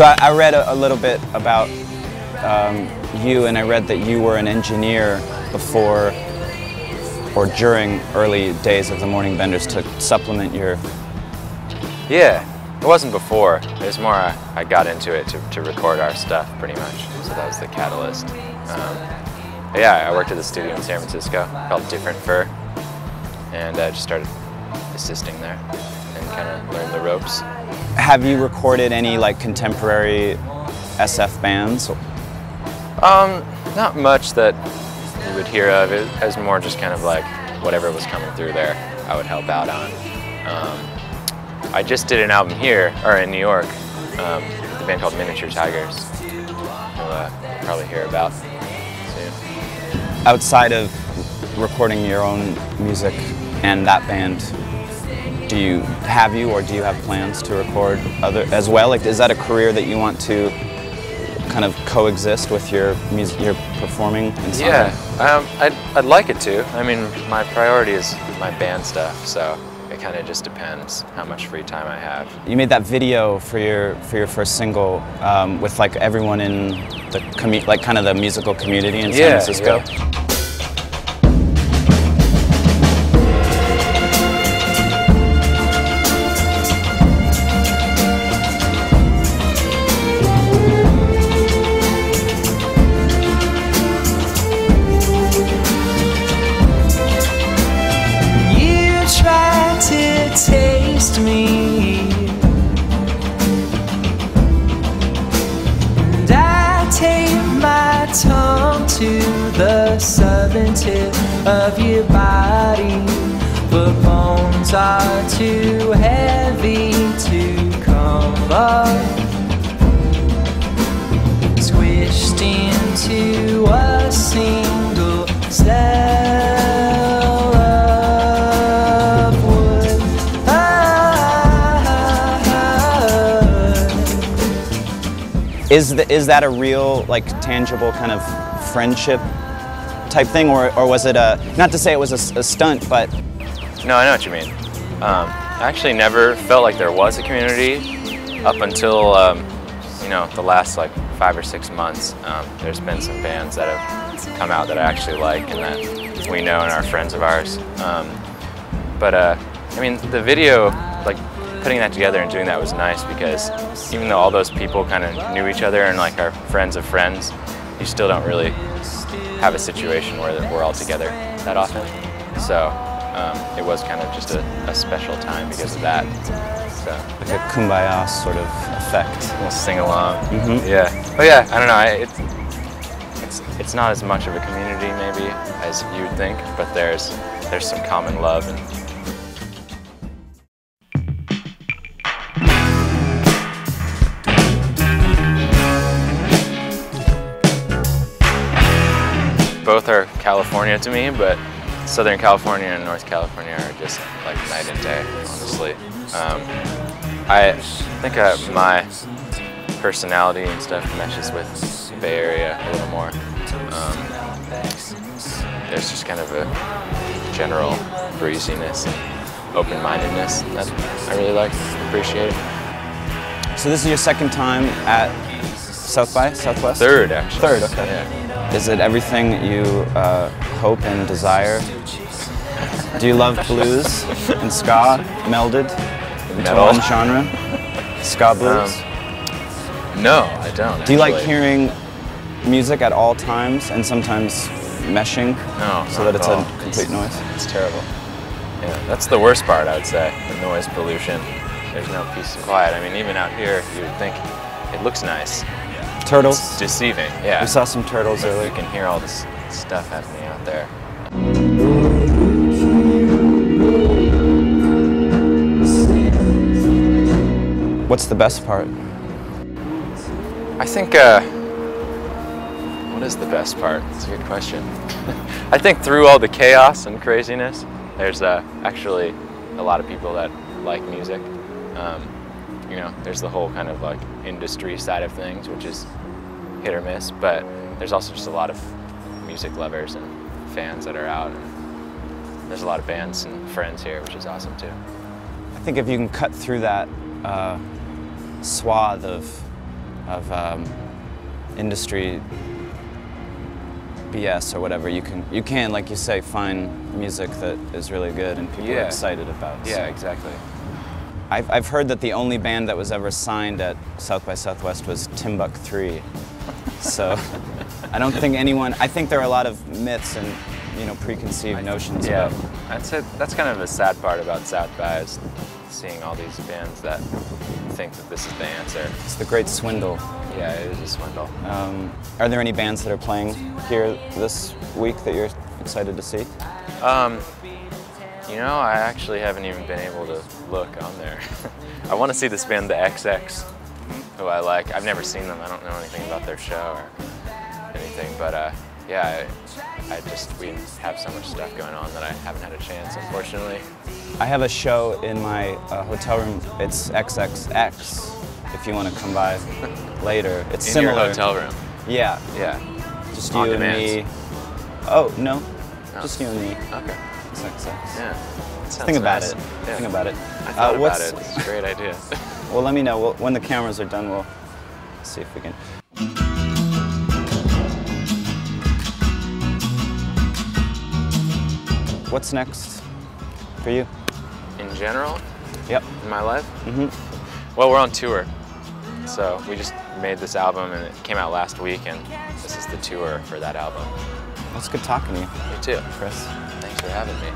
So I read a little bit about you, and I read that you were an engineer before or during early days of the Morning Benders to supplement your... Yeah, it wasn't before. It was more I got into it to record our stuff, pretty much. So that was the catalyst. Yeah, I worked at the studio in San Francisco called Different Fur, and I just started assisting there and kind of learned the ropes. Have you recorded any like contemporary SF bands? Not much that you would hear of. It was more just kind of like whatever was coming through there, I would help out on. I just did an album here, or in New York, with a band called Miniature Tigers, who you'll probably hear about soon. Outside of recording your own music and that band, do you have plans to record other as well? Like, is that a career that you want to kind of coexist with your music, your performing and songwriting? Yeah, I'd like it to. I mean, my priority is my band stuff, so it kind of just depends how much free time I have. You made that video for your first single with like everyone in the like kind of the musical community in San Francisco. Yeah. Taste me, and I take my tongue to the southern tip of your body, but bones are too heavy to come up, squished into a single cell. Is that a real, like, tangible kind of friendship type thing, or was it not to say it was a stunt, but... No, I know what you mean. I actually never felt like there was a community up until, you know, the last, like, 5 or 6 months. There's been some bands that have come out that I actually like and that we know and are friends of ours. I mean, the video, like, putting that together and doing that was nice because even though all those people kind of knew each other and like are friends of friends, you still don't really have a situation where we're all together that often. So it was kind of just a special time because of that. So like a kumbaya sort of effect. We'll sing along. Mm-hmm. Yeah. But yeah, I don't know. It's not as much of a community maybe as you would think, but there's some common love and. Both are California to me, but Southern California and North California are just like night and day, honestly. I think my personality and stuff meshes with the Bay Area a little more. There's just kind of a general breeziness and open-mindedness that I really like, appreciate. So this is your second time at South by Southwest? Third, actually. Third, okay. Yeah. Is it everything that you hope and desire? Do you love blues and ska melded into one genre? Ska blues? No, I don't. Do you like hearing music at all times and sometimes meshing? No, so that it's a complete noise? It's terrible. Yeah, that's the worst part, I would say, the noise pollution. There's no peace and quiet. I mean, even out here, you would think it looks nice. Turtles? It's deceiving, yeah. We saw some turtles earlier. You can hear all this stuff happening out there. What's the best part? I think, what is the best part? That's a good question. I think through all the chaos and craziness, there's actually a lot of people that like music. You know, there's the whole kind of like industry side of things, which is hit or miss, but there's also just a lot of music lovers and fans that are out. And there's a lot of bands and friends here, which is awesome too. I think if you can cut through that swath of of industry BS or whatever. You can, like you say, find music that is really good and people are excited about. Yeah, so. exactly. I've heard that the only band that was ever signed at South by Southwest was Timbuk 3. So I don't think anyone, I think there are a lot of myths and preconceived notions about. That's kind of a sad part about South by, is seeing all these bands that think that this is the answer. It's the great swindle. Yeah, it is a swindle. Are there any bands that are playing here this week that you're excited to see? I actually haven't even been able to look on there. I want to see this band, the XX, who I like. I've never seen them. I don't know anything about their show or anything, but yeah, we have so much stuff going on that I haven't had a chance, unfortunately. I have a show in my hotel room. It's XXX, if you want to come by later. It's in similar. your hotel room? Yeah. Yeah. Just On you and demand. me. Oh, no. Just you and me. Okay. XXX. Yeah. Think about nice. it. Yeah. Think about it. I thought about it. It's a great idea. Well, let me know. When the cameras are done, we'll see if we can. What's next for you? In general? Yep. In my life? Mm-hmm. Well, we're on tour. So we just made this album and it came out last week, and this is the tour for that album. Well, it's good talking to you. You too. Chris. Thanks for having me.